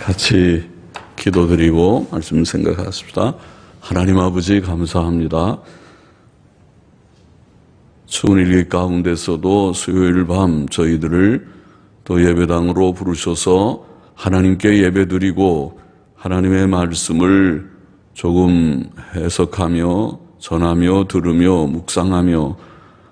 같이 기도드리고 말씀 생각하십시다. 하나님 아버지 감사합니다. 추운 일기 가운데서도 수요일 밤 저희들을 또 예배당으로 부르셔서 하나님께 예배드리고 하나님의 말씀을 조금 해석하며 전하며 들으며 묵상하며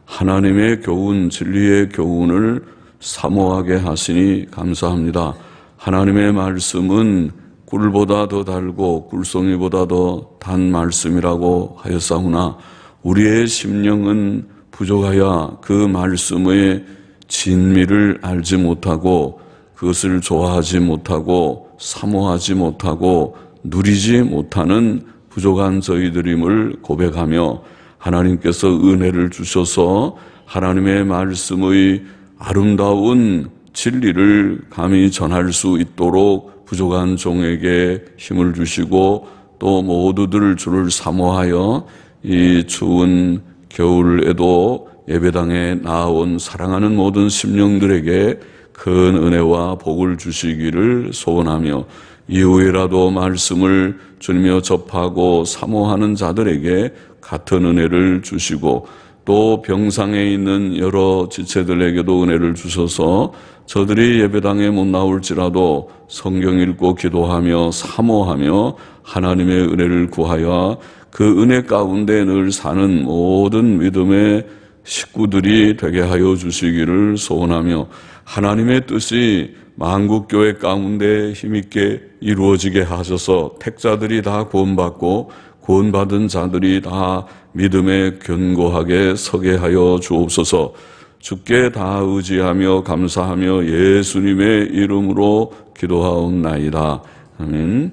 하나님의 교훈, 진리의 교훈을 사모하게 하시니 감사합니다. 하나님의 말씀은 꿀보다 더 달고 꿀송이보다 더 단 말씀이라고 하였사오나 우리의 심령은 부족하여 그 말씀의 진미를 알지 못하고 그것을 좋아하지 못하고 사모하지 못하고 누리지 못하는 부족한 저희들임을 고백하며 하나님께서 은혜를 주셔서 하나님의 말씀의 아름다운 진리를 감히 전할 수 있도록 부족한 종에게 힘을 주시고 또 모두들 주를 사모하여 이 추운 겨울에도 예배당에 나아온 사랑하는 모든 심령들에게 큰 은혜와 복을 주시기를 소원하며 이후에라도 말씀을 주님여 접하고 사모하는 자들에게 같은 은혜를 주시고 또 병상에 있는 여러 지체들에게도 은혜를 주셔서 저들이 예배당에 못 나올지라도 성경 읽고 기도하며 사모하며 하나님의 은혜를 구하여 그 은혜 가운데 늘 사는 모든 믿음의 식구들이 되게 하여 주시기를 소원하며 하나님의 뜻이 만국교회 가운데 힘있게 이루어지게 하셔서 택자들이 다 구원받고 구원받은 자들이 다 믿음에 견고하게 서게 하여 주옵소서. 주께 다 의지하며 감사하며 예수님의 이름으로 기도하옵나이다. 아멘.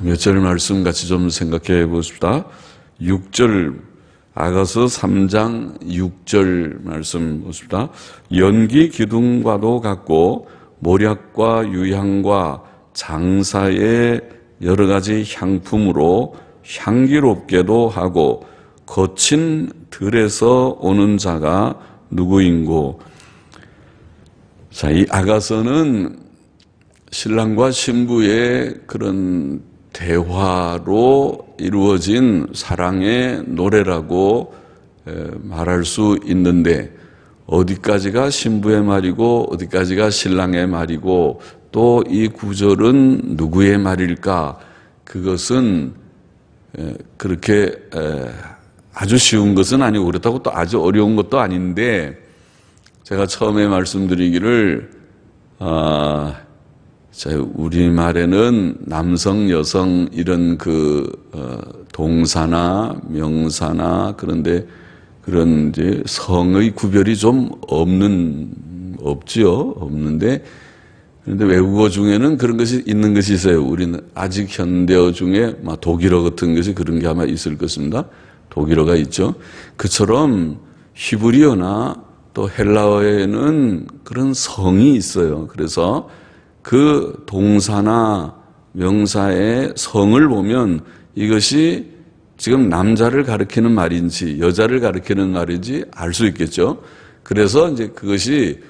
몇 절 말씀 같이 좀 생각해 보십시다. 6절 아가서 3장 6절 말씀 보십시다. 연기 기둥과도 같고 모략과 유향과 장사의 여러 가지 향품으로 향기롭게도 하고 거친 들에서 오는 자가 누구인고. 자, 이 아가서는 신랑과 신부의 그런 대화로 이루어진 사랑의 노래라고 말할 수 있는데 어디까지가 신부의 말이고 어디까지가 신랑의 말이고 또 이 구절은 누구의 말일까? 그것은 그렇게 아주 쉬운 것은 아니고 그렇다고 또 아주 어려운 것도 아닌데 제가 처음에 말씀드리기를 우리말에는 남성, 여성 이런 동사나 명사나 그런데 그런 이제 성의 구별이 좀 없지요. 없는데 그런데 외국어 중에는 그런 것이 있는 것이 있어요. 우리는 아직 현대어 중에 독일어 같은 것이 그런 게 아마 있을 것입니다. 독일어가 있죠. 그처럼 히브리어나 또 헬라어에는 그런 성이 있어요. 그래서 그 동사나 명사의 성을 보면 이것이 지금 남자를 가리키는 말인지 여자를 가리키는 말인지 알 수 있겠죠. 그래서 이제 그것이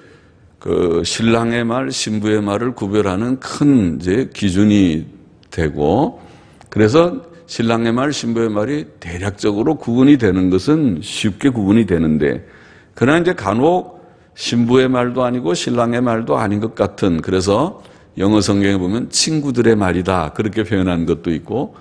그 신랑의 말, 신부의 말을 구별하는 큰 이제 기준이 되고 그래서 신랑의 말, 신부의 말이 대략적으로 구분이 되는 것은 쉽게 구분이 되는데 그러나 이제 간혹 신부의 말도 아니고 신랑의 말도 아닌 것 같은 그래서 영어 성경에 보면 친구들의 말이다 그렇게 표현한 것도 있고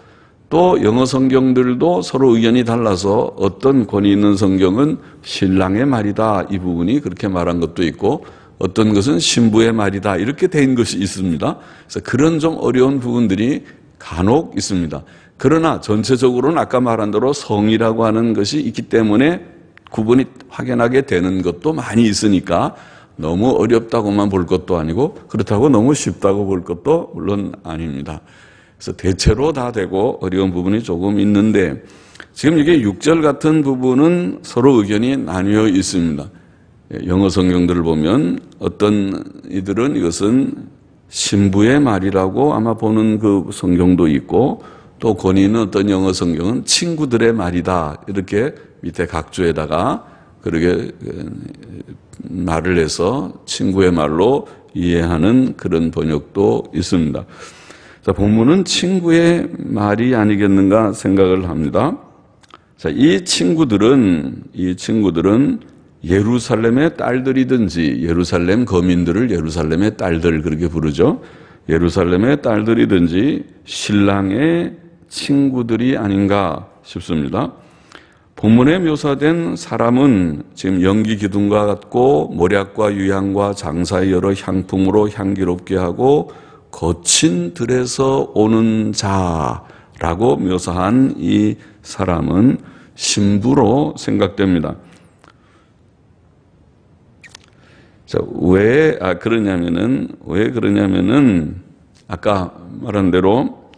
또 영어 성경들도 서로 의견이 달라서 어떤 권위 있는 성경은 신랑의 말이다 이 부분이 그렇게 말한 것도 있고 어떤 것은 신부의 말이다 이렇게 된 것이 있습니다. 그래서 그런 좀 어려운 부분들이 간혹 있습니다. 그러나 전체적으로는 아까 말한 대로 성이라고 하는 것이 있기 때문에 구분이 확연하게 되는 것도 많이 있으니까 너무 어렵다고만 볼 것도 아니고 그렇다고 너무 쉽다고 볼 것도 물론 아닙니다. 그래서 대체로 다 되고 어려운 부분이 조금 있는데 지금 이게 6절 같은 부분은 서로 의견이 나뉘어 있습니다. 영어 성경들을 보면 어떤 이들은 이것은 신부의 말이라고 아마 보는 그 성경도 있고 또 권위 있는 어떤 영어 성경은 친구들의 말이다 이렇게 밑에 각주에다가 그렇게 말을 해서 친구의 말로 이해하는 그런 번역도 있습니다. 자, 본문은 친구의 말이 아니겠는가 생각을 합니다. 자, 이 친구들은 예루살렘의 딸들이든지, 예루살렘 거민들을 예루살렘의 딸들 그렇게 부르죠. 예루살렘의 딸들이든지 신랑의 친구들이 아닌가 싶습니다. 본문에 묘사된 사람은 지금 연기 기둥과 같고 모략과 유향과 장사의 여러 향품으로 향기롭게 하고 거친 들에서 오는 자라고 묘사한 이 사람은 신부로 생각됩니다. 자, 왜 그러냐면은 아까 말한 대로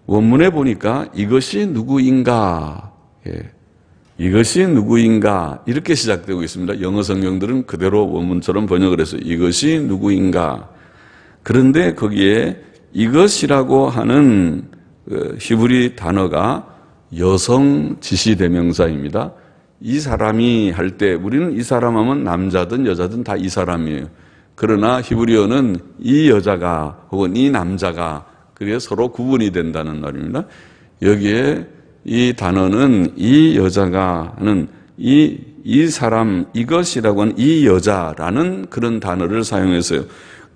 원문에 보니까 이것이 누구인가, 이것이 누구인가 이렇게 시작되고 있습니다. 영어 성경들은 그대로 원문처럼 번역을 해서 이것이 누구인가. 그런데 거기에 이것이라고 하는 히브리 단어가 여성 지시대명사입니다. 이 사람이 할 때 우리는 이 사람 하면 남자든 여자든 다 이 사람이에요. 그러나 히브리어는 이 여자가 혹은 이 남자가 그게 서로 구분이 된다는 말입니다. 여기에 이 단어는 이 여자가 하는 이 사람, 이것이라고 하는 이 여자라는 그런 단어를 사용했어요.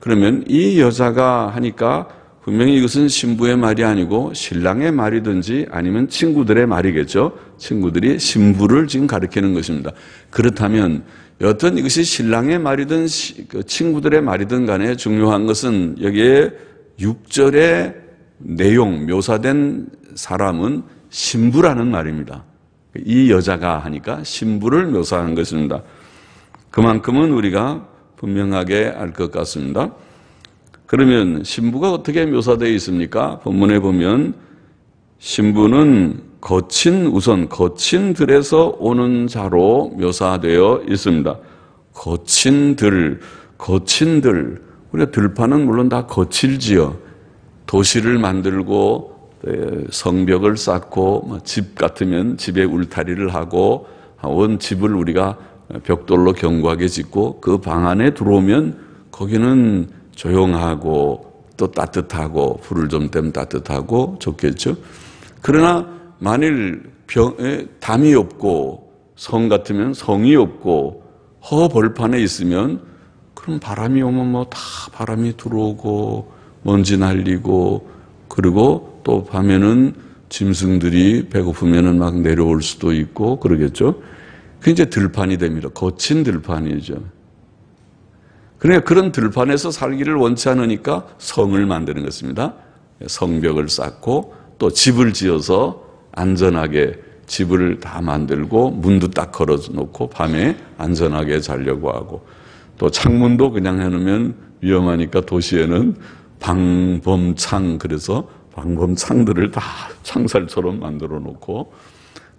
그러면 이 여자가 하니까 분명히 이것은 신부의 말이 아니고 신랑의 말이든지 아니면 친구들의 말이겠죠. 친구들이 신부를 지금 가리키는 것입니다. 그렇다면 여튼 이것이 신랑의 말이든 친구들의 말이든 간에 중요한 것은 여기에 6절의 내용, 묘사된 사람은 신부라는 말입니다. 이 여자가 하니까 신부를 묘사한 것입니다. 그만큼은 우리가 분명하게 알 것 같습니다. 그러면 신부가 어떻게 묘사되어 있습니까? 본문에 보면 신부는 거친 들에서 오는 자로 묘사되어 있습니다. 거친 들. 우리가 들판은 물론 다 거칠지요. 도시를 만들고 성벽을 쌓고 집 같으면 집에 울타리를 하고 온 집을 우리가 벽돌로 견고하게 짓고 그 방 안에 들어오면 거기는 조용하고 또 따뜻하고 불을 좀 떼면 따뜻하고 좋겠죠. 그러나 만일 담이 없고 성 같으면 성이 없고 허벌판에 있으면 그럼 바람이 오면 뭐 다 바람이 들어오고 먼지 날리고 그리고 또 밤에는 짐승들이 배고프면은 막 내려올 수도 있고 그러겠죠. 그게 이제 들판이 됩니다. 거친 들판이죠. 그러니까 그런 들판에서 살기를 원치 않으니까 성을 만드는 것입니다. 성벽을 쌓고 또 집을 지어서 안전하게 집을 다 만들고 문도 딱 걸어 놓고 밤에 안전하게 자려고 하고 또 창문도 그냥 해놓으면 위험하니까 도시에는 방범창, 그래서 방범창들을 다 창살처럼 만들어 놓고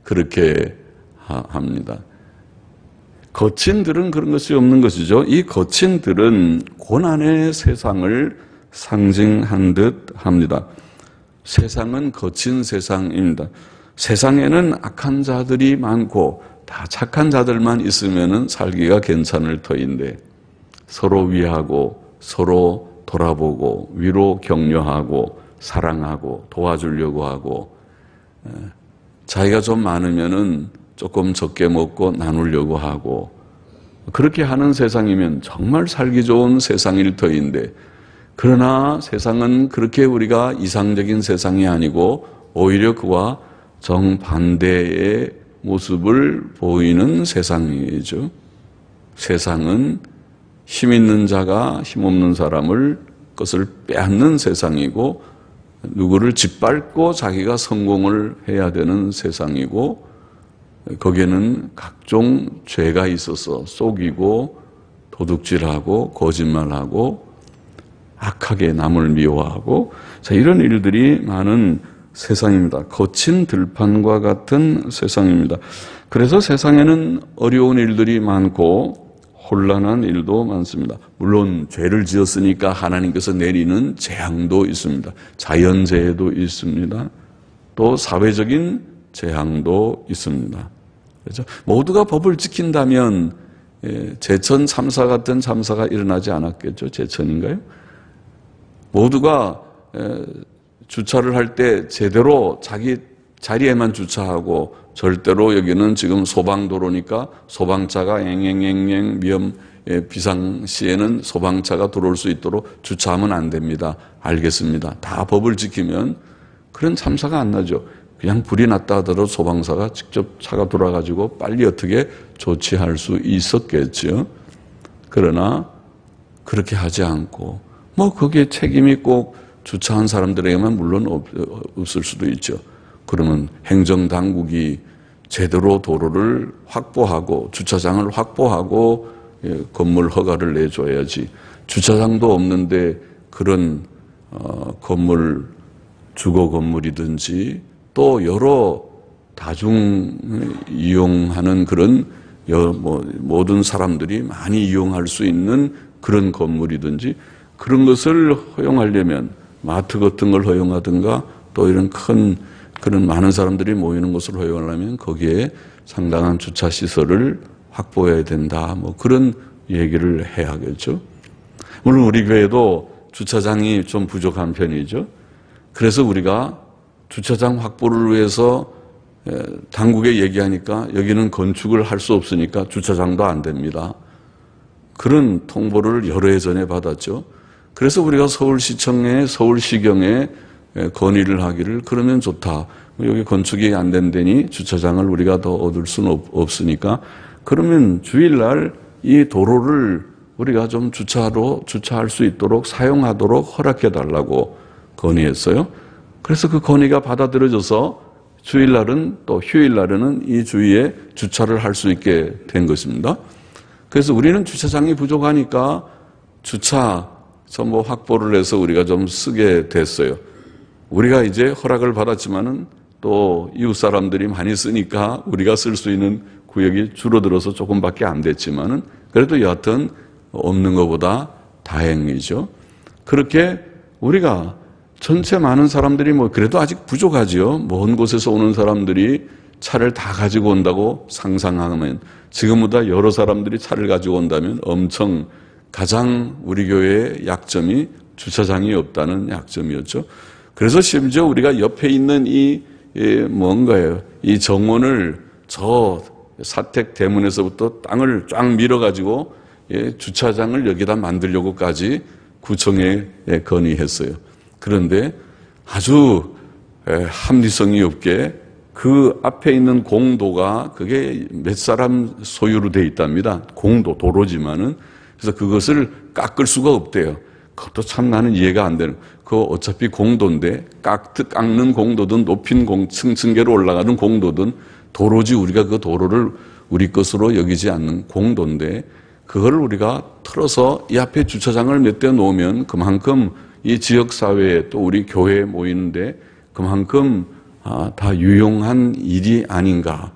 그렇게 합니다. 거친 들은 그런 것이 없는 것이죠. 이 거친 들은 고난의 세상을 상징한 듯 합니다. 세상은 거친 세상입니다. 세상에는 악한 자들이 많고 다 착한 자들만 있으면 살기가 괜찮을 터인데 서로 위하고 서로 돌아보고 위로 격려하고 사랑하고 도와주려고 하고 자기가 좀 많으면은 조금 적게 먹고 나누려고 하고 그렇게 하는 세상이면 정말 살기 좋은 세상일 터인데 그러나 세상은 그렇게 우리가 이상적인 세상이 아니고 오히려 그와 정반대의 모습을 보이는 세상이죠. 세상은 힘 있는 자가 힘 없는 사람을 것을 빼앗는 세상이고 누구를 짓밟고 자기가 성공을 해야 되는 세상이고 거기에는 각종 죄가 있어서 속이고 도둑질하고 거짓말하고 악하게 남을 미워하고 자, 이런 일들이 많은 세상입니다. 거친 들판과 같은 세상입니다. 그래서 세상에는 어려운 일들이 많고 혼란한 일도 많습니다. 물론 죄를 지었으니까 하나님께서 내리는 재앙도 있습니다. 자연재해도 있습니다. 또 사회적인 재앙도 있습니다. 그렇죠? 모두가 법을 지킨다면 제천 참사 같은 참사가 일어나지 않았겠죠. 제천인가요? 모두가 주차를 할 때 제대로 자기 자리에만 주차하고 절대로 여기는 지금 소방도로니까 소방차가 앵앵앵앵 위험 비상시에는 소방차가 들어올 수 있도록 주차하면 안 됩니다. 알겠습니다. 다 법을 지키면 그런 참사가 안 나죠. 그냥 불이 났다 하더라도 소방사가 직접 차가 돌아가지고 빨리 어떻게 조치할 수 있었겠죠. 그러나 그렇게 하지 않고 거기에 책임이 꼭 주차한 사람들에게만 물론 없을 수도 있죠. 그러면 행정당국이 제대로 도로를 확보하고 주차장을 확보하고 건물 허가를 내줘야지. 주차장도 없는데 그런 건물 주거 건물이든지 또 여러 다중 이용하는 그런 모든 사람들이 많이 이용할 수 있는 그런 건물이든지 그런 것을 허용하려면 마트 같은 걸 허용하든가 또 이런 큰 그런 많은 사람들이 모이는 곳을 허용하려면 거기에 상당한 주차 시설을 확보해야 된다. 그런 얘기를 해야겠죠. 물론 우리 교회도 주차장이 좀 부족한 편이죠. 그래서 우리가 주차장 확보를 위해서 당국에 얘기하니까 여기는 건축을 할 수 없으니까 주차장도 안 됩니다. 그런 통보를 여러 해 전에 받았죠. 그래서 우리가 서울시청에 서울시경에 건의를 하기를 그러면 좋다. 여기 건축이 안 된다니 주차장을 우리가 더 얻을 수는 없으니까 그러면 주일날 이 도로를 우리가 좀 주차할 수 있도록 사용하도록 허락해 달라고 건의했어요. 그래서 그 건의가 받아들여져서 주일날은 또 휴일날에는 이 주위에 주차를 할 수 있게 된 것입니다. 그래서 우리는 주차장이 부족하니까 주차 전부 확보를 해서 우리가 좀 쓰게 됐어요. 우리가 이제 허락을 받았지만은 또 이웃 사람들이 많이 쓰니까 우리가 쓸 수 있는 구역이 줄어들어서 조금밖에 안 됐지만은 그래도 여하튼 없는 것보다 다행이죠. 그렇게 우리가 전체 많은 사람들이 그래도 아직 부족하지요. 먼 곳에서 오는 사람들이 차를 다 가지고 온다고 상상하면 지금보다 여러 사람들이 차를 가지고 온다면 엄청 가장 우리 교회의 약점이 주차장이 없다는 약점이었죠. 그래서 심지어 우리가 옆에 있는 이 정원을 저 사택 대문에서부터 땅을 쫙 밀어가지고 주차장을 여기다 만들려고까지 구청에 건의했어요. 그런데 아주 합리성이 없게 그 앞에 있는 공도가 그게 몇 사람 소유로 돼 있답니다. 도로지만은. 그래서 그것을 깎을 수가 없대요. 그것도 참 나는 이해가 안 되는. 그거 어차피 공도인데 깎는 공도든 높인 층층계로 올라가는 공도든 도로지 우리가 그 도로를 우리 것으로 여기지 않는 공도인데 그거를 우리가 틀어서 이 앞에 주차장을 몇 대 놓으면 그만큼 이 지역사회에 또 우리 교회에 모이는데 그만큼 다 유용한 일이 아닌가.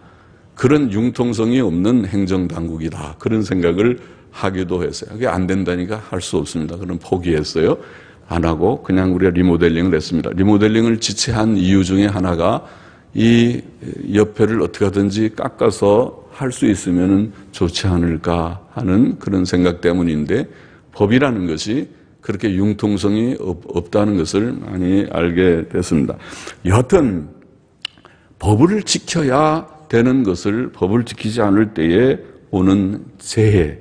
그런 융통성이 없는 행정당국이다. 그런 생각을 하기도 했어요. 그게 안 된다니까 할 수 없습니다. 그럼 포기했어요. 안 하고 그냥 우리가 리모델링을 했습니다. 리모델링을 지체한 이유 중에 하나가 이 옆에를 어떻게 하든지 깎아서 할 수 있으면 좋지 않을까 하는 그런 생각 때문인데 법이라는 것이 그렇게 융통성이 없다는 것을 많이 알게 됐습니다. 여하튼 법을 지켜야 되는 것을 법을 지키지 않을 때에 오는 재해,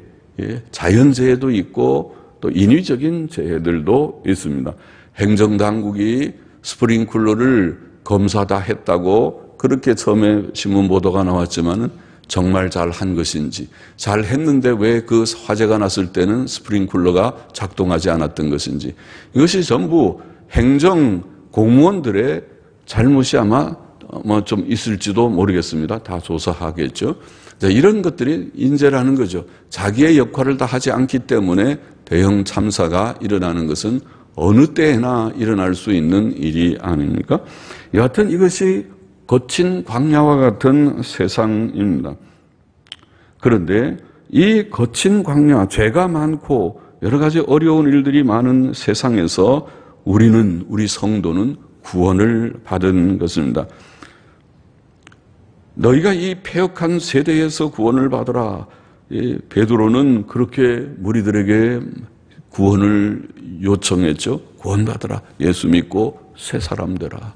자연재해도 있고 또 인위적인 재해들도 있습니다. 행정당국이 스프링클러를 검사 다 했다고 그렇게 처음에 신문 보도가 나왔지만은 정말 잘 한 것인지, 잘 했는데 왜 그 화재가 났을 때는 스프링클러가 작동하지 않았던 것인지, 이것이 전부 행정 공무원들의 잘못이 아마 좀 있을지도 모르겠습니다. 다 조사하겠죠. 자, 이런 것들이 인재라는 거죠. 자기의 역할을 다 하지 않기 때문에 대형 참사가 일어나는 것은 어느 때나 일어날 수 있는 일이 아닙니까? 여하튼 이것이 거친 광야와 같은 세상입니다. 그런데 이 거친 광야, 죄가 많고 여러 가지 어려운 일들이 많은 세상에서 우리 성도는 구원을 받은 것입니다. 너희가 이 패역한 세대에서 구원을 받으라. 베드로는 그렇게 무리들에게 구원을 요청했죠. 구원받으라. 예수 믿고 새 사람 되라.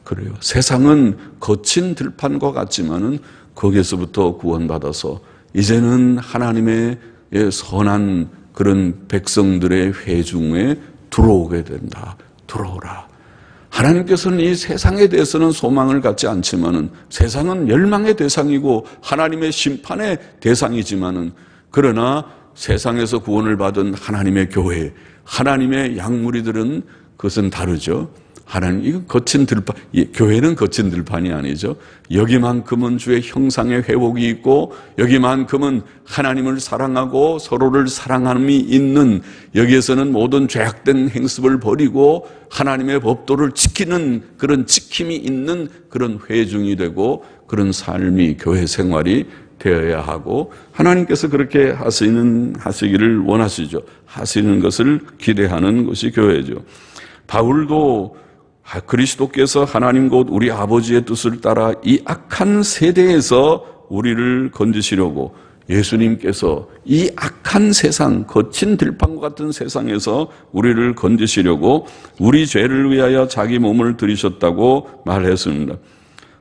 그래요. 세상은 거친 들판과 같지만은 거기에서부터 구원받아서 이제는 하나님의 선한 그런 백성들의 회중에 들어오게 된다. 들어오라. 하나님께서는 이 세상에 대해서는 소망을 갖지 않지만은 세상은 멸망의 대상이고 하나님의 심판의 대상이지만은 그러나 세상에서 구원을 받은 하나님의 교회, 하나님의 양무리들은 그것은 다르죠. 하나님, 이건 거친 들판, 교회는 거친 들판이 아니죠. 여기만큼은 주의 형상의 회복이 있고, 여기만큼은 하나님을 사랑하고 서로를 사랑함이 있는, 여기에서는 모든 죄악된 행습을 버리고 하나님의 법도를 지키는 그런 지킴이 있는 그런 회중이 되고 그런 삶이 교회 생활이 되어야 하고, 하나님께서 그렇게 하시기를 원하시죠. 하시는 것을 기대하는 것이 교회죠. 바울도 그리스도께서 하나님 곧 우리 아버지의 뜻을 따라 이 악한 세대에서 우리를 건지시려고, 예수님께서 이 악한 세상, 거친 들판과 같은 세상에서 우리를 건지시려고 우리 죄를 위하여 자기 몸을 들이셨다고 말했습니다.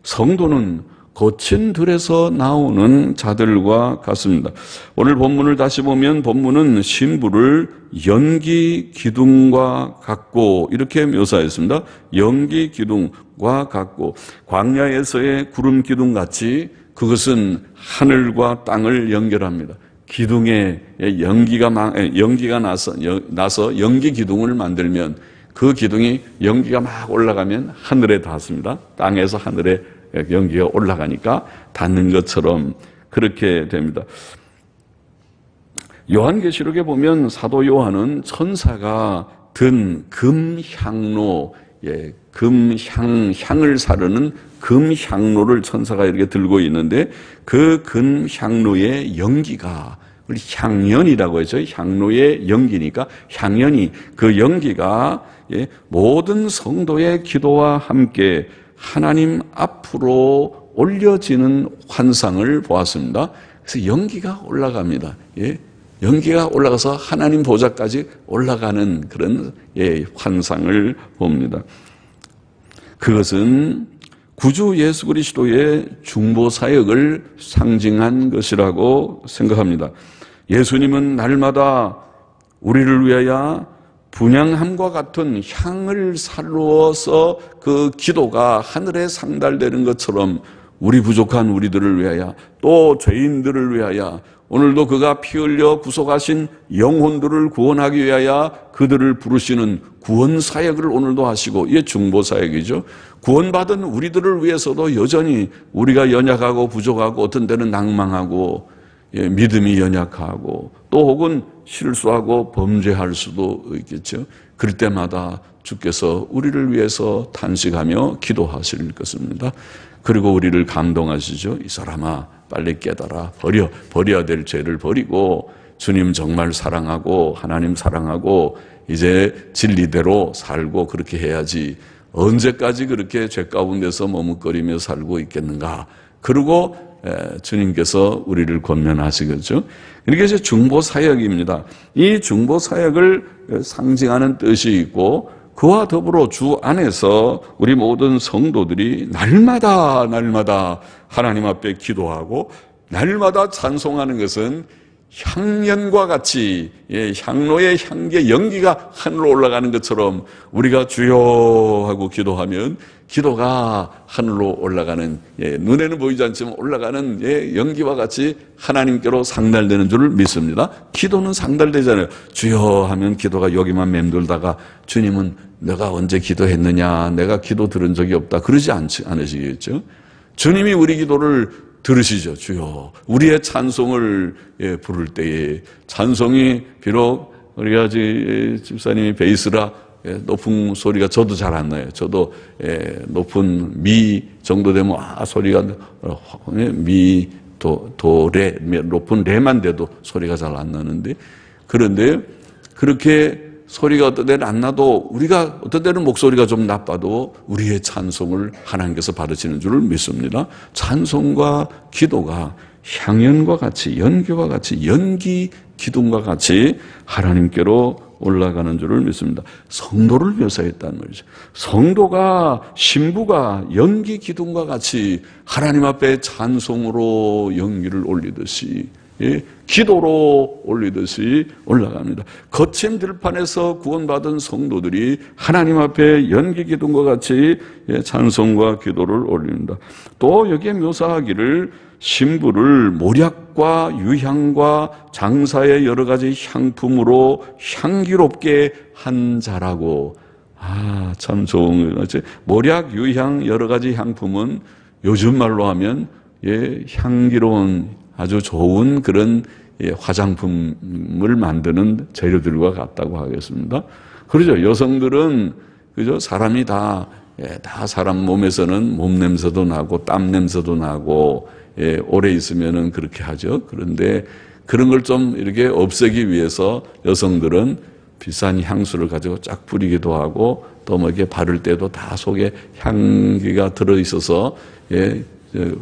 성도는 거친 들에서 나오는 자들과 같습니다. 오늘 본문을 다시 보면 본문은 신부를 연기 기둥과 같고 이렇게 묘사했습니다. 연기 기둥과 같고, 광야에서의 구름 기둥 같이 그것은 하늘과 땅을 연결합니다. 기둥에 연기가 나서 연기 기둥을 만들면 그 기둥이 연기가 막 올라가면 하늘에 닿습니다. 땅에서 하늘에 연기가 올라가니까 닿는 것처럼 그렇게 됩니다. 요한계시록에 보면 사도 요한은 천사가 든 금향로, 향을 사르는 금향로를 천사가 이렇게 들고 있는데, 그 금향로의 연기가, 우리 향연이라고 했죠. 향로의 연기니까 향연이, 그 연기가 모든 성도의 기도와 함께 하나님 앞으로 올려지는 환상을 보았습니다. 그래서 연기가 올라갑니다. 연기가 올라가서 하나님 보좌까지 올라가는 그런 환상을 봅니다. 그것은 구주 예수 그리스도의 중보 사역을 상징한 것이라고 생각합니다. 예수님은 날마다 우리를 위하여 분향함과 같은 향을 사루어서 그 기도가 하늘에 상달되는 것처럼 우리 부족한 우리들을 위하여, 또 죄인들을 위하여, 오늘도 그가 피 흘려 구속하신 영혼들을 구원하기 위하여 그들을 부르시는 구원 사역을 오늘도 하시고, 이게 중보 사역이죠. 구원받은 우리들을 위해서도 여전히 우리가 연약하고 부족하고 어떤 때는 낭망하고 믿음이 연약하고 또 혹은 실수하고 범죄할 수도 있겠죠. 그럴 때마다 주께서 우리를 위해서 탄식하며 기도하실 것입니다. 그리고 우리를 감동하시죠. 이 사람아, 빨리 깨달아. 버려야 될 죄를 버리고 주님 정말 사랑하고 하나님 사랑하고 이제 진리대로 살고 그렇게 해야지. 언제까지 그렇게 죄 가운데서 머뭇거리며 살고 있겠는가. 그리고 주님께서 우리를 권면하시겠죠. 이게 이제 중보 사역입니다. 이 중보 사역을 상징하는 뜻이 있고, 그와 더불어 주 안에서 우리 모든 성도들이 날마다 하나님 앞에 기도하고 날마다 찬송하는 것은 향연과 같이, 향로의 향기의 연기가 하늘로 올라가는 것처럼 우리가 주여 하고 기도하면 기도가 하늘로 올라가는, 눈에는 보이지 않지만 올라가는 연기와 같이 하나님께로 상달되는 줄을 믿습니다. 기도는 상달되잖아요. 주여 하면 기도가 여기만 맴돌다가 주님은 내가 언제 기도했느냐, 내가 기도 들은 적이 없다, 그러지 않으시겠죠. 주님이 우리 기도를 들으시죠. 주여. 우리의 찬송을 부를 때에 찬송이 비록 우리가 집사님이 베이스라 높은 소리가 저도 잘 안 나요. 저도 높은 미 정도 되면 소리가 미, 도, 레, 높은 레만 돼도 소리가 잘 안 나는데, 그런데 그렇게 소리가 어떤 때는 안 나도, 우리가 어떤 때는 목소리가 좀 나빠도 우리의 찬송을 하나님께서 받으시는 줄을 믿습니다. 찬송과 기도가 향연과 같이, 연기와 같이, 연기 기둥과 같이 하나님께로 올라가는 줄을 믿습니다. 성도를 묘사했단 말이죠. 성도가, 신부가 연기 기둥과 같이 하나님 앞에 찬송으로 연기를 올리듯이, 기도로 올리듯이 올라갑니다. 거친 들판에서 구원받은 성도들이 하나님 앞에 연기 기둥과 같이 찬송과 기도를 올립니다. 또 여기에 묘사하기를 신부를 모략과 유향과 장사의 여러 가지 향품으로 향기롭게 한 자라고. 참 좋은 거죠. 모략, 유향, 여러 가지 향품은 요즘 말로 하면 향기로운 아주 좋은 그런 화장품을 만드는 재료들과 같다고 하겠습니다. 그러죠. 여성들은 그죠? 사람이 다 사람 몸에서는 몸 냄새도 나고 땀 냄새도 나고 오래 있으면은 그렇게 하죠. 그런데 그런 걸 좀 이렇게 없애기 위해서 여성들은 비싼 향수를 가지고 쫙 뿌리기도 하고 또 뭐 이렇게 바를 때도 다 속에 향기가 들어 있어서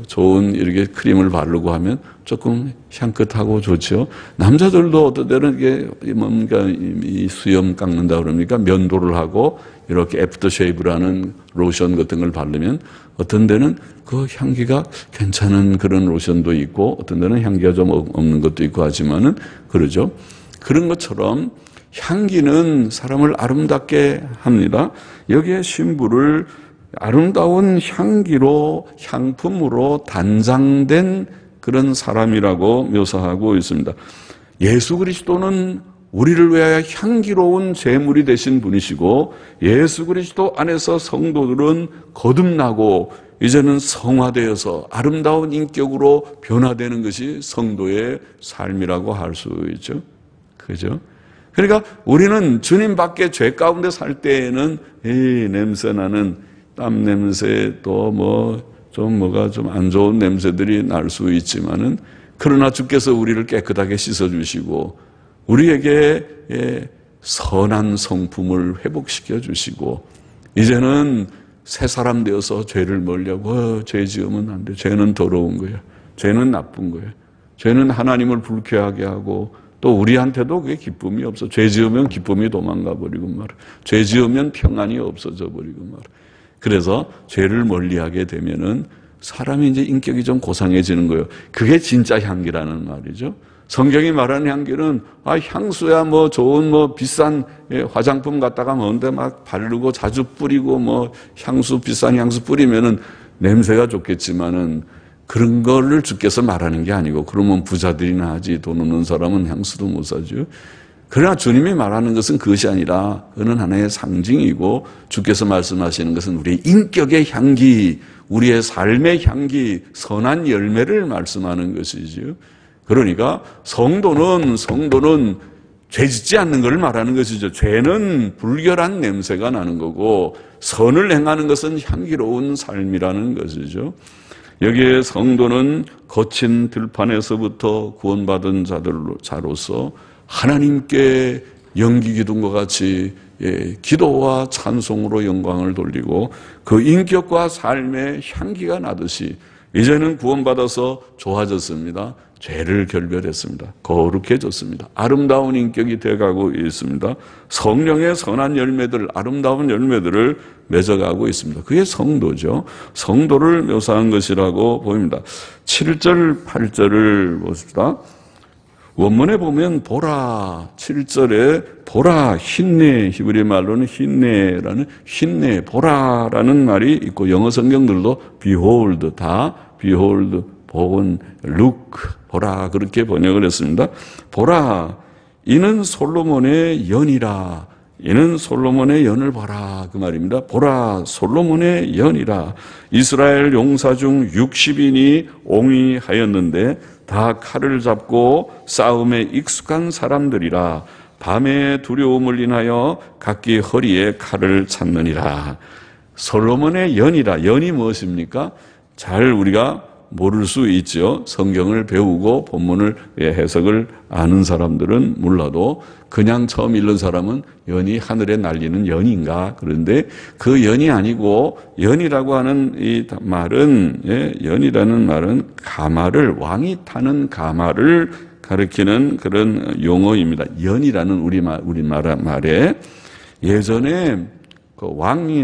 좋은 이렇게 크림을 바르고 하면 조금 향긋하고 좋죠. 남자들도 어떤 때는 이게 뭔가 이 수염 깎는다 그럽니까? 면도를 하고 이렇게 애프터쉐이브라는 로션 같은 걸 바르면 어떤 데는 그 향기가 괜찮은 그런 로션도 있고 어떤 데는 향기가 좀 없는 것도 있고 하지만은 그러죠. 그런 것처럼 향기는 사람을 아름답게 합니다. 여기에 신부를 아름다운 향기로, 향품으로 단장된 그런 사람이라고 묘사하고 있습니다. 예수 그리스도는 우리를 위하여 향기로운 제물이 되신 분이시고 예수 그리스도 안에서 성도들은 거듭나고 이제는 성화되어서 아름다운 인격으로 변화되는 것이 성도의 삶이라고 할 수 있죠. 그죠? 그러니까 우리는 주님 밖에 죄 가운데 살 때에는 냄새나는 땀 냄새 또 뭐가 좀 안 좋은 냄새들이 날 수 있지만은 그러나 주께서 우리를 깨끗하게 씻어주시고 우리에게 선한 성품을 회복시켜 주시고 이제는 새 사람 되어서 죄를 멀리하고 죄 지으면 안 돼. 죄는 더러운 거야. 죄는 나쁜 거야. 죄는 하나님을 불쾌하게 하고 또 우리한테도 그게 기쁨이 없어. 죄 지으면 기쁨이 도망가 버리고 말아. 죄 지으면 평안이 없어져 버리고 말아. 그래서 죄를 멀리하게 되면은 사람이 이제 인격이 좀 고상해지는 거예요. 그게 진짜 향기라는 말이죠. 성경이 말하는 향기는 향수야 뭐 좋은 뭐 비싼 화장품 갖다가 뭔데 막 바르고 자주 뿌리고 뭐 향수 비싼 향수 뿌리면은 냄새가 좋겠지만은 그런 거를 주께서 말하는 게 아니고 그러면 부자들이나 하지 돈 없는 사람은 향수도 못 사죠. 그러나 주님이 말하는 것은 그것이 아니라 그는 하나의 상징이고 주께서 말씀하시는 것은 우리의 인격의 향기, 우리의 삶의 향기, 선한 열매를 말씀하는 것이지요. 그러니까 성도는 죄 짓지 않는 것을 말하는 것이죠. 죄는 불결한 냄새가 나는 거고 선을 행하는 것은 향기로운 삶이라는 것이죠. 여기에 성도는 거친 들판에서부터 구원받은 자로서 하나님께 연기 기둥과 같이 기도와 찬송으로 영광을 돌리고 그 인격과 삶의 향기가 나듯이 이제는 구원받아서 좋아졌습니다. 죄를 결별했습니다. 거룩해졌습니다. 아름다운 인격이 되어가고 있습니다. 성령의 선한 열매들, 아름다운 열매들을 맺어가고 있습니다. 그게 성도죠. 성도를 묘사한 것이라고 보입니다. 7절, 8절을 보십시다. 원문에 보면 보라, 7절에 보라, 힘내, 히브리 말로는 힘내, 보라라는 말이 있고 영어 성경들도 behold, behold, 복은 look, 보라 그렇게 번역을 했습니다. 보라, 이는 솔로몬의 연이라. 이는 솔로몬의 연을 보라 그 말입니다. 보라, 솔로몬의 연이라. 이스라엘 용사 중 60인이 옹위하였는데 다 칼을 잡고 싸움에 익숙한 사람들이라. 밤에 두려움을 인하여 각기 허리에 칼을 찾느니라. 솔로몬의 연이라. 연이 무엇입니까? 잘 우리가 모를 수 있죠. 성경을 배우고 본문을 해석을 아는 사람들은 몰라도 그냥 처음 읽는 사람은 연이 하늘에 날리는 연인가? 그런데 그 연이 아니고 연이라고 하는 이 말은 연이라는 말은 가마를 왕이 타는 가마를 가리키는 그런 용어입니다. 연이라는 우리말에 예전에 그 왕이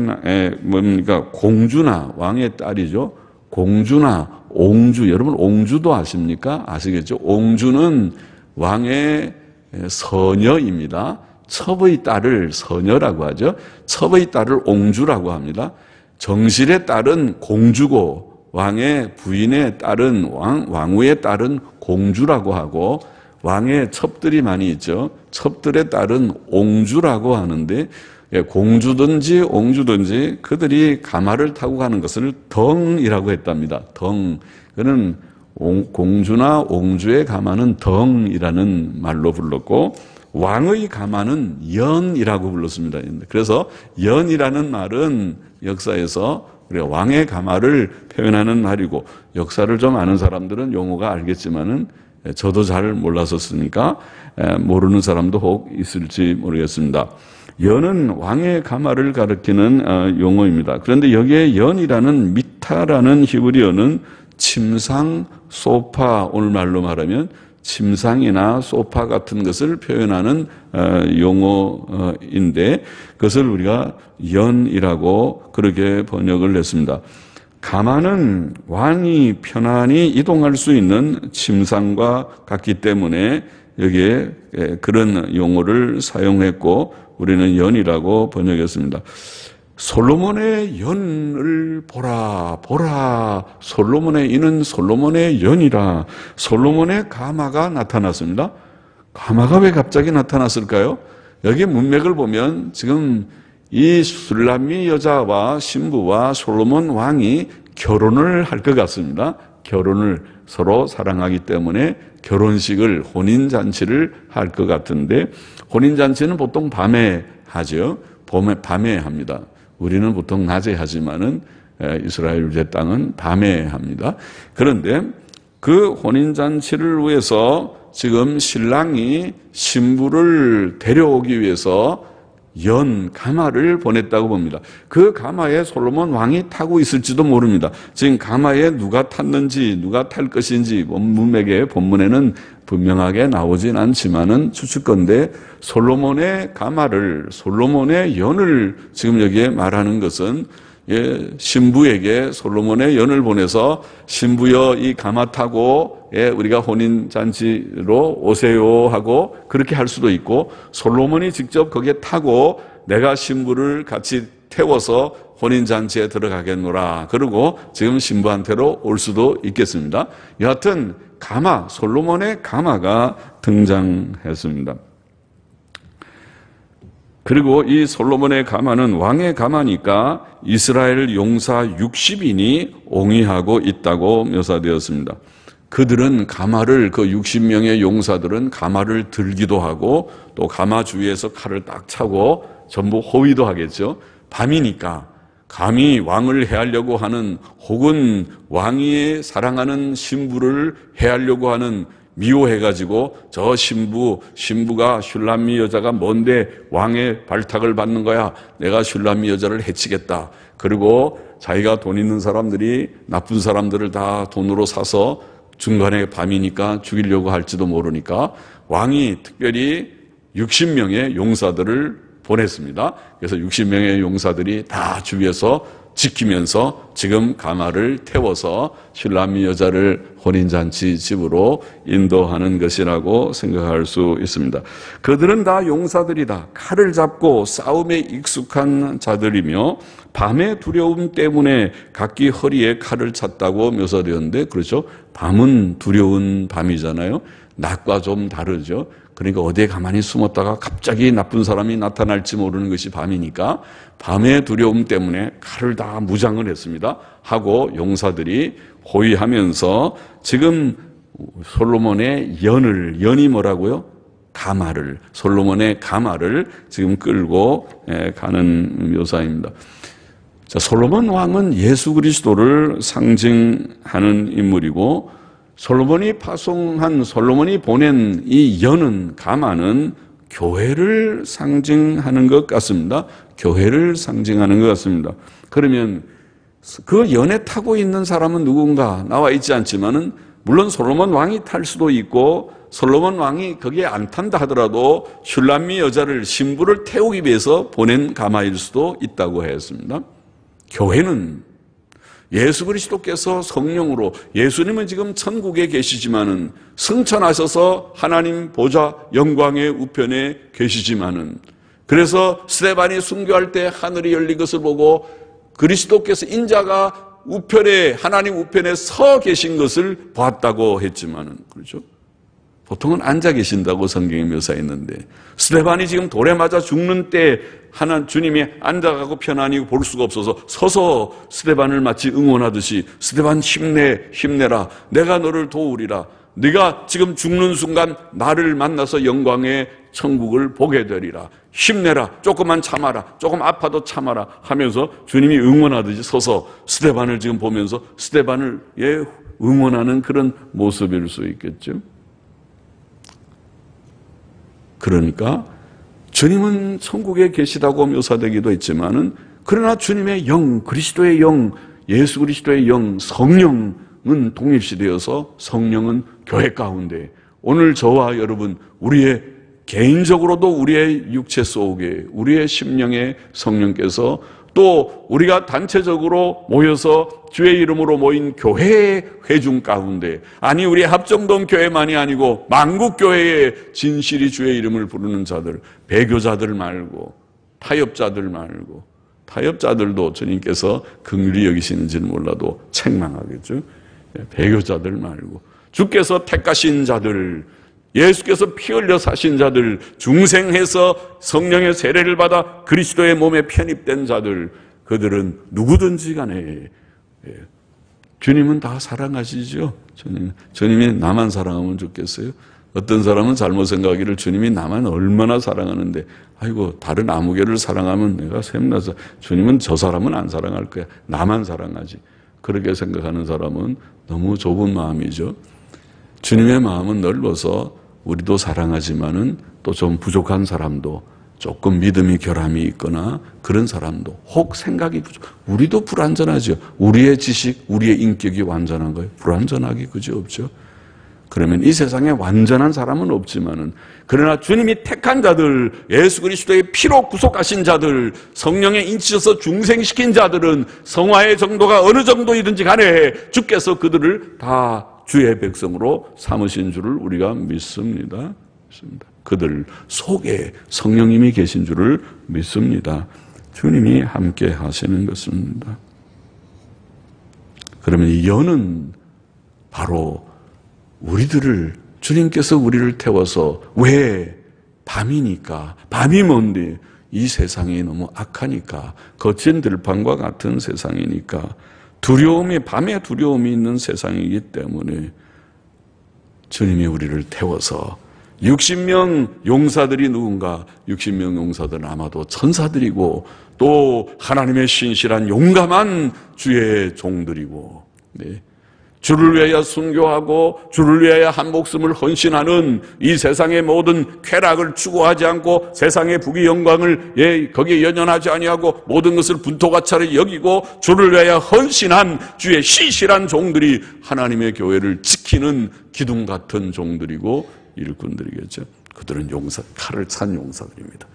뭡니까 공주나 왕의 딸이죠. 공주나 옹주, 여러분 옹주도 아십니까? 아시겠죠? 옹주는 왕의 서녀입니다. 첩의 딸을 서녀라고 하죠. 첩의 딸을 옹주라고 합니다. 정실의 딸은 공주고 왕의 부인의 딸은 왕후의 딸은 공주라고 하고 왕의 첩들이 많이 있죠. 첩들의 딸은 옹주라고 하는데 공주든지 옹주든지 그들이 가마를 타고 가는 것을 덩이라고 했답니다. 덩. 그는 공주나 옹주의 가마는 덩이라는 말로 불렀고 왕의 가마는 연이라고 불렀습니다. 그래서 연이라는 말은 역사에서 우리가 왕의 가마를 표현하는 말이고 역사를 좀 아는 사람들은 용어가 알겠지만은 저도 잘 몰랐었으니까 모르는 사람도 혹 있을지 모르겠습니다. 연은 왕의 가마를 가리키는 용어입니다. 그런데 여기에 연이라는 미타라는 히브리어는 침상, 소파, 오늘말로 말하면 침상이나 소파 같은 것을 표현하는 용어인데 그것을 우리가 연이라고 그렇게 번역을 했습니다. 가마는 왕이 편안히 이동할 수 있는 침상과 같기 때문에 여기에 그런 용어를 사용했고 우리는 연이라고 번역했습니다. 솔로몬의 연을 보라 보라 솔로몬의 이는 솔로몬의 연이라. 솔로몬의 가마가 나타났습니다. 가마가 왜 갑자기 나타났을까요? 여기 문맥을 보면 지금 이 술람미 여자와 신부와 솔로몬 왕이 결혼을 할 것 같습니다. 결혼을 서로 사랑하기 때문에 결혼식을 혼인잔치를 할 것 같은데 혼인잔치는 보통 밤에 하죠. 밤에 합니다. 우리는 보통 낮에 하지만은 이스라엘 유대 땅은 밤에 합니다. 그런데 그 혼인잔치를 위해서 지금 신랑이 신부를 데려오기 위해서 가마를 보냈다고 봅니다. 그 가마에 솔로몬 왕이 타고 있을지도 모릅니다. 지금 가마에 누가 탔는지 누가 탈 것인지 본문에는 분명하게 나오진 않지만은 추측건데 솔로몬의 가마를 솔로몬의 연을 지금 여기에 말하는 것은 신부에게 솔로몬의 연을 보내서 신부여 이 가마 타고 우리가 혼인잔치로 오세요 하고 그렇게 할 수도 있고 솔로몬이 직접 거기에 타고 내가 신부를 같이 태워서 혼인잔치에 들어가겠노라 그러고 지금 신부한테로 올 수도 있겠습니다. 여하튼 가마, 솔로몬의 가마가 등장했습니다. 그리고 이 솔로몬의 가마는 왕의 가마니까 이스라엘 용사 60인이 옹이하고 있다고 묘사되었습니다. 그들은 가마를 그 60명의 용사들은 가마를 들기도 하고 또 가마 주위에서 칼을 딱 차고 전부 호위도 하겠죠. 밤이니까 감히 왕을 해하려고 하는 혹은 왕이 사랑하는 신부를 해하려고 하는 미워해가지고 저 신부가 슐람미 여자가 뭔데 왕의 발탁을 받는 거야. 내가 슐람미 여자를 해치겠다. 그리고 자기가 돈 있는 사람들이 나쁜 사람들을 다 돈으로 사서 중간에 밤이니까 죽이려고 할지도 모르니까 왕이 특별히 60명의 용사들을 보냈습니다. 그래서 60명의 용사들이 다 주위에서 지키면서 지금 가마를 태워서 슐람미 여자를 혼인잔치 집으로 인도하는 것이라고 생각할 수 있습니다. 그들은 다 용사들이다. 칼을 잡고 싸움에 익숙한 자들이며 밤의 두려움 때문에 각기 허리에 칼을 찼다고 묘사되었는데 그렇죠. 밤은 두려운 밤이잖아요. 낮과 좀 다르죠. 그러니까 어디에 가만히 숨었다가 갑자기 나쁜 사람이 나타날지 모르는 것이 밤이니까 밤의 두려움 때문에 칼을 다 무장을 했습니다. 하고 용사들이 호위하면서 지금 솔로몬의 연이 뭐라고요? 솔로몬의 가마를 지금 끌고 가는 묘사입니다. 자, 솔로몬 왕은 예수 그리스도를 상징하는 인물이고, 솔로몬이 보낸 이 연은, 가마는 교회를 상징하는 것 같습니다. 교회를 상징하는 것 같습니다. 그러면 그 연에 타고 있는 사람은 누군가 나와 있지 않지만은, 물론 솔로몬 왕이 탈 수도 있고, 솔로몬 왕이 거기에 안 탄다 하더라도 슐람미 여자를, 신부를 태우기 위해서 보낸 가마일 수도 있다고 했습니다. 교회는 예수 그리스도께서 성령으로, 예수님은 지금 천국에 계시지만은, 승천하셔서 하나님 보좌 영광의 우편에 계시지만은, 그래서 스데반이 순교할 때 하늘이 열린 것을 보고 그리스도께서 인자가 우편에, 하나님 우편에 서 계신 것을 봤다고 했지만은, 그렇죠? 보통은 앉아 계신다고 성경에 묘사했는데, 스데반이 지금 돌에 맞아 죽는 때 주님이 앉아가고 편안히 볼 수가 없어서 서서 스데반을 마치 응원하듯이, 스데반 힘내라, 내가 너를 도우리라, 네가 지금 죽는 순간 나를 만나서 영광의 천국을 보게 되리라, 힘내라, 조금만 참아라, 조금 아파도 참아라 하면서 주님이 응원하듯이 서서 스데반을 지금 보면서 스데반을 응원하는 그런 모습일 수 있겠죠. 그러니까 주님은 천국에 계시다고 묘사되기도 했지만은, 그러나 주님의 영, 그리스도의 영, 예수 그리스도의 영, 성령은 독립시되어서 성령은 교회 가운데, 오늘 저와 여러분, 우리의 개인적으로도 우리의 육체 속에, 우리의 심령에 성령께서, 또 우리가 단체적으로 모여서 주의 이름으로 모인 교회의 회중 가운데, 아니 우리 합정동 교회만이 아니고 만국 교회에 진실이 주의 이름을 부르는 자들, 배교자들 말고, 타협자들 말고, 타협자들도 주님께서 긍휼히 여기시는지는 몰라도 책망하겠죠. 배교자들 말고, 주께서 택하신 자들, 예수께서 피 흘려 사신 자들, 중생해서 성령의 세례를 받아 그리스도의 몸에 편입된 자들, 그들은 누구든지 간에 주님은 다 사랑하시죠. 주님이 나만 사랑하면 좋겠어요? 어떤 사람은 잘못 생각하기를 주님이 나만 얼마나 사랑하는데, 아이고 다른 아무개를 사랑하면 내가 샘나서 주님은 저 사람은 안 사랑할 거야, 나만 사랑하지, 그렇게 생각하는 사람은 너무 좁은 마음이죠. 주님의 마음은 넓어서 우리도 사랑하지만은 또 좀 부족한 사람도, 조금 믿음이 결함이 있거나 그런 사람도, 혹 생각이 우리도 불완전하죠. 우리의 지식, 우리의 인격이 완전한 거예요? 불완전하기 그지없죠. 그러면 이 세상에 완전한 사람은 없지만은, 그러나 주님이 택한 자들, 예수 그리스도의 피로 구속하신 자들, 성령에 인치셔서 중생시킨 자들은 성화의 정도가 어느 정도이든지 간에 주께서 그들을 다 주의 백성으로 삼으신 줄을 우리가 믿습니다. 그들 속에 성령님이 계신 줄을 믿습니다. 주님이 함께 하시는 것입니다. 그러면 이 연은 바로 우리들을, 주님께서 우리를 태워서, 왜? 밤이니까, 밤이 뭔데? 이 세상이 너무 악하니까, 거친 들판과 같은 세상이니까, 밤에 두려움이 있는 세상이기 때문에 주님이 우리를 태워서 60명 용사들이 누군가, 60명 용사들은 아마도 천사들이고, 또 하나님의 신실한 용감한 주의 종들이고, 주를 위하여 순교하고 주를 위하여 한 목숨을 헌신하는 이 세상의 모든 쾌락을 추구하지 않고 세상의 부귀 영광을 거기에 연연하지 아니하고 모든 것을 분토가차를 여기고 주를 위하여 헌신한 주의 신실한 종들이 하나님의 교회를 지키는 기둥 같은 종들이고 일꾼들이겠죠. 그들은 칼을 찬 용사들입니다.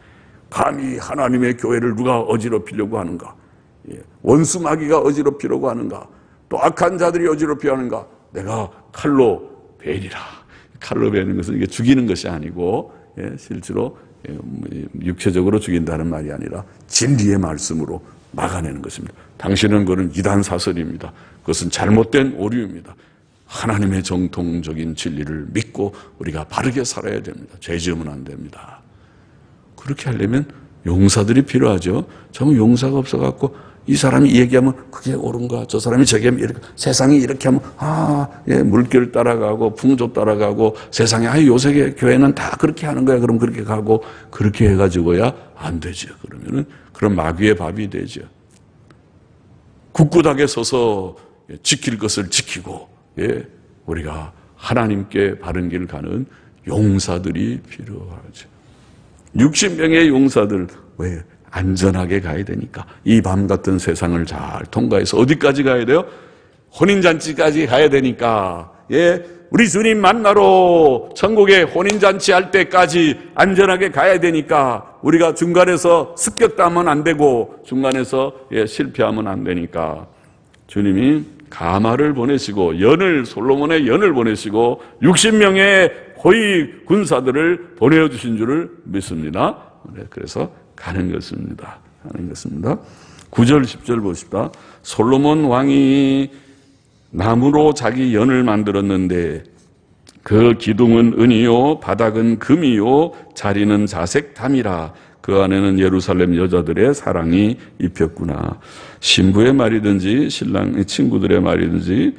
감히 하나님의 교회를 누가 어지럽히려고 하는가? 원수 마귀가 어지럽히려고 하는가? 또 악한 자들이 어지럽혀 하는가? 내가 칼로 베리라. 칼로 베는 것은 이게 죽이는 것이 아니고, 실제로 육체적으로 죽인다는 말이 아니라 진리의 말씀으로 막아내는 것입니다. 당신은 그런 이단 사설입니다. 그것은 잘못된 오류입니다. 하나님의 정통적인 진리를 믿고 우리가 바르게 살아야 됩니다. 죄 지으면 안 됩니다. 그렇게 하려면 용사들이 필요하죠. 저는 용사가 없어갖고 이 사람이 이 얘기하면 그게 옳은가, 저 사람이 저게 이렇게, 세상이 이렇게 하면 물결 따라가고 풍조 따라가고 세상에 요새 교회는 다 그렇게 하는 거야, 그럼 그렇게 가고, 그렇게 해가지고야 안 되죠. 그러면은 그런 마귀의 밥이 되죠. 굳굳하게 서서 지킬 것을 지키고, 우리가 하나님께 바른 길 가는 용사들이 필요하죠. 60명의 용사들, 왜? 안전하게 가야 되니까. 이 밤 같은 세상을 잘 통과해서 어디까지 가야 돼요? 혼인잔치까지 가야 되니까. 우리 주님 만나러 천국에 혼인잔치 할 때까지 안전하게 가야 되니까, 우리가 중간에서 습격당하면 안 되고 중간에서 실패하면 안 되니까 주님이 가마를 보내시고 솔로몬의 연을 보내시고 60명의 호위 군사들을 보내주신 줄을 믿습니다. 그래서 가는 것입니다. 9절 10절 보십시다. 솔로몬 왕이 나무로 자기 연을 만들었는데 그 기둥은 은이요 바닥은 금이요 자리는 자색 담이라. 그 안에는 예루살렘 여자들의 사랑이 입혔구나. 신부의 말이든지 신랑 친구들의 말이든지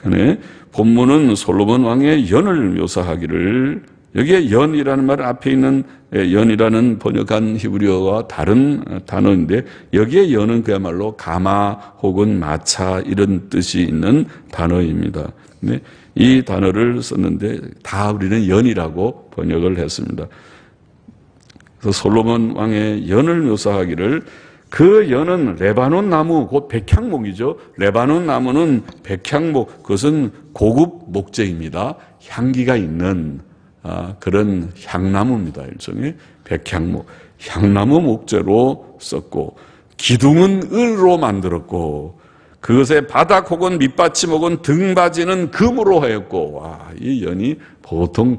간에 본문은 솔로몬 왕의 연을 묘사하기를, 여기에 연이라는 말은 앞에 있는 연이라는 번역한 히브리어와 다른 단어인데, 여기에 연은 그야말로 가마 혹은 마차 이런 뜻이 있는 단어입니다. 근데 이 단어를 썼는데 다 우리는 연이라고 번역을 했습니다. 그래서 솔로몬 왕의 연을 묘사하기를, 그 연은 레바논 나무, 곧 백향목이죠. 레바논 나무는 백향목, 그것은 고급 목재입니다. 향기가 있는 그런 향나무입니다. 일종의 백향목, 향나무 목재로 썼고, 기둥은 을로 만들었고, 그것의 바닥 혹은 밑받침 혹은 등받이는 금으로 하였고. 와, 이 연이 보통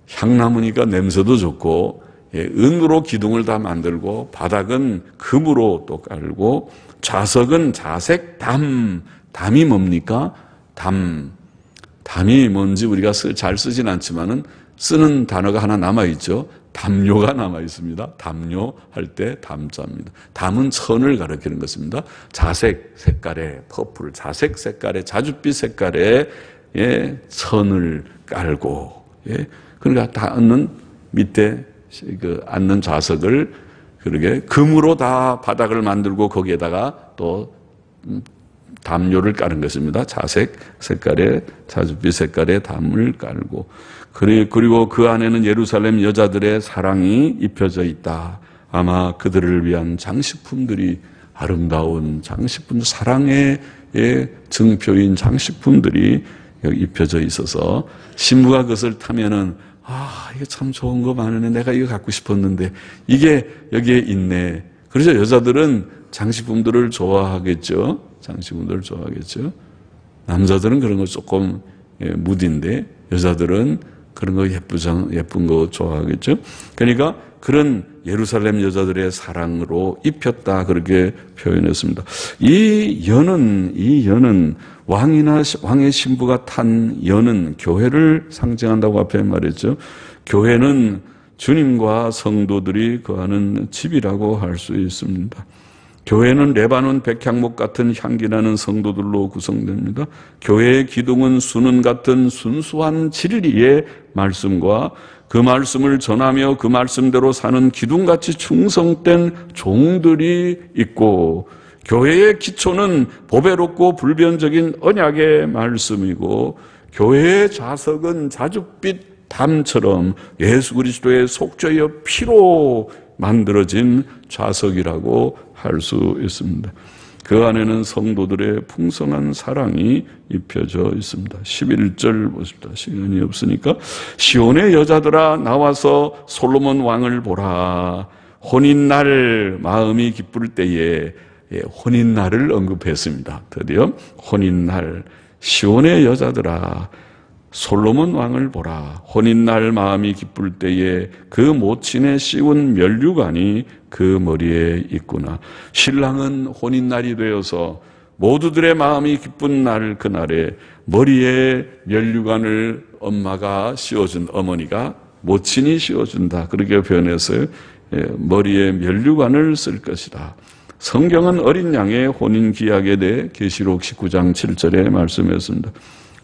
향나무니까 냄새도 좋고, 은으로 기둥을 다 만들고, 바닥은 금으로 또 깔고, 좌석은 자색 담이 뭡니까? 담이 뭔지 우리가 잘 쓰진 않지만은 쓰는 단어가 하나 남아있죠. 담요가 남아있습니다. 담요 할 때 담자입니다. 담은 천을 가리키는 것입니다. 자색 색깔의 퍼플, 자색 색깔의 자줏빛 색깔의 천을 깔고, 그러니까 다 앉는 밑에 앉는 좌석을 그러게 금으로 다 바닥을 만들고 거기에다가 또 담요를 깔은 것입니다. 자색 색깔의 자줏빛 색깔의 담을 깔고, 그리고 그 안에는 예루살렘 여자들의 사랑이 입혀져 있다. 아마 그들을 위한 장식품들이, 아름다운 장식품, 사랑의 증표인 장식품들이 여기 입혀져 있어서 신부가 그것을 타면은, 이게 참 좋은 거 많으네. 내가 이거 갖고 싶었는데 이게 여기에 있네. 그래서 여자들은 장식품들을 좋아하겠죠. 남자들은 그런 거 조금 무딘데 여자들은 그런 거 예쁜 거 좋아하겠죠. 그러니까 그런 예루살렘 여자들의 사랑으로 입혔다, 그렇게 표현했습니다. 이 연은 왕의 신부가 탄 연은 교회를 상징한다고 앞에 말했죠. 교회는 주님과 성도들이 거하는 집이라고 할 수 있습니다. 교회는 레바논 백향목 같은 향기나는 성도들로 구성됩니다. 교회의 기둥은 수는 같은 순수한 진리의 말씀과 그 말씀을 전하며 그 말씀대로 사는 기둥같이 충성된 종들이 있고, 교회의 기초는 보배롭고 불변적인 언약의 말씀이고, 교회의 좌석은 자줏빛 담처럼 예수 그리스도의 속죄의 피로 만들어진 좌석이라고 할 수 있습니다. 그 안에는 성도들의 풍성한 사랑이 입혀져 있습니다. 11절 보십시다. 시간이 없으니까. 시온의 여자들아 나와서 솔로몬 왕을 보라. 혼인날 마음이 기쁠 때에, 혼인날을 언급했습니다. 드디어 혼인날. 시온의 여자들아 솔로몬 왕을 보라. 혼인날 마음이 기쁠 때에 그 모친의 씌운 면류관이 그 머리에 있구나. 신랑은 혼인날이 되어서 모두들의 마음이 기쁜 날, 그날에 머리에 면류관을 어머니가 모친이 씌워준다, 그렇게 표현했어요. 머리에 면류관을 쓸 것이다. 성경은 어린 양의 혼인 기약에 대해 계시록 19장 7절에 말씀했습니다.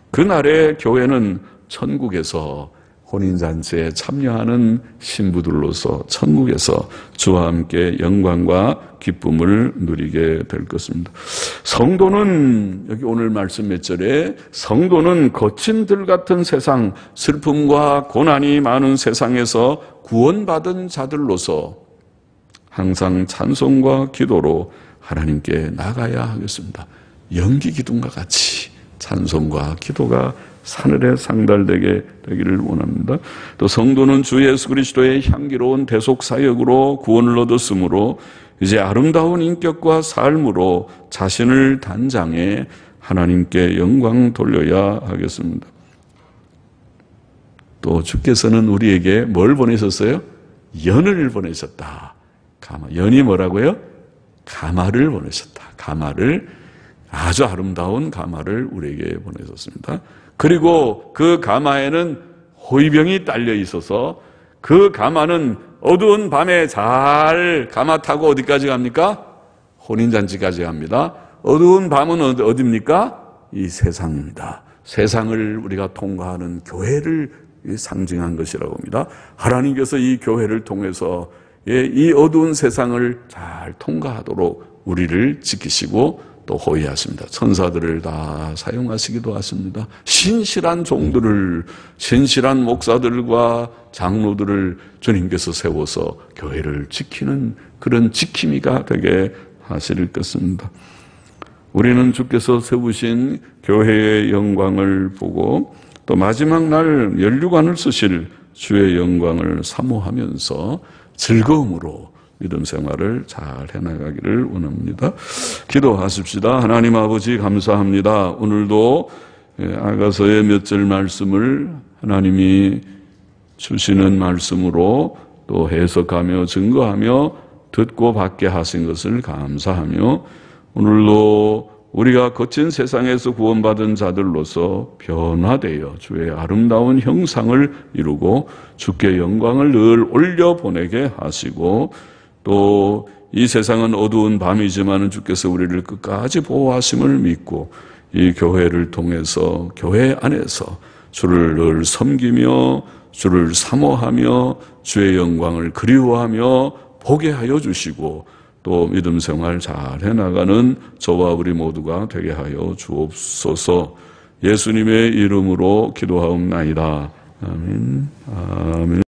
그날에 교회는 천국에서 혼인잔치에 참여하는 신부들로서 천국에서 주와 함께 영광과 기쁨을 누리게 될 것입니다. 성도는, 여기 오늘 말씀 몇 절에, 성도는 거친 들 같은 세상, 슬픔과 고난이 많은 세상에서 구원받은 자들로서 항상 찬송과 기도로 하나님께 나가야 하겠습니다. 연기 기둥과 같이 찬송과 기도가 하늘에 상달되게 되기를 원합니다. 또 성도는 주 예수 그리스도의 향기로운 대속 사역으로 구원을 얻었으므로 이제 아름다운 인격과 삶으로 자신을 단장해 하나님께 영광 돌려야 하겠습니다. 또 주께서는 우리에게 뭘 보내셨어요? 연을 보내셨다. 연이 뭐라고요? 가마를 보내셨다. 가마를, 아주 아름다운 가마를 우리에게 보내셨습니다. 그리고 그 가마에는 호위병이 딸려 있어서 그 가마는 어두운 밤에 잘 가마 타고 어디까지 갑니까? 혼인잔치까지 갑니다. 어두운 밤은 어디입니까? 이 세상입니다. 세상을 우리가 통과하는 교회를 상징한 것이라고 합니다. 하나님께서 이 교회를 통해서 이 어두운 세상을 잘 통과하도록 우리를 지키시고 또 호위하십니다. 천사들을 다 사용하시기도 하십니다. 신실한 종들을, 신실한 목사들과 장로들을 주님께서 세워서 교회를 지키는 그런 지킴이가 되게 하실 것입니다. 우리는 주께서 세우신 교회의 영광을 보고 또 마지막 날 면류관을 쓰실 주의 영광을 사모하면서 즐거움으로 믿음 생활을 잘 해나가기를 원합니다. 기도하십시다. 하나님 아버지 감사합니다. 오늘도 아가서의 몇 절 말씀을 하나님이 주시는 말씀으로 또 해석하며 증거하며 듣고 받게 하신 것을 감사하며 오늘도 우리가 거친 세상에서 구원받은 자들로서 변화되어 주의 아름다운 형상을 이루고 주께 영광을 늘 올려보내게 하시고 또 이 세상은 어두운 밤이지만 주께서 우리를 끝까지 보호하심을 믿고 이 교회를 통해서 교회 안에서 주를 늘 섬기며 주를 사모하며 주의 영광을 그리워하며 보게 하여 주시고 또 믿음 생활 잘 해나가는 저와 우리 모두가 되게 하여 주옵소서. 예수님의 이름으로 기도하옵나이다. 아멘. 아멘.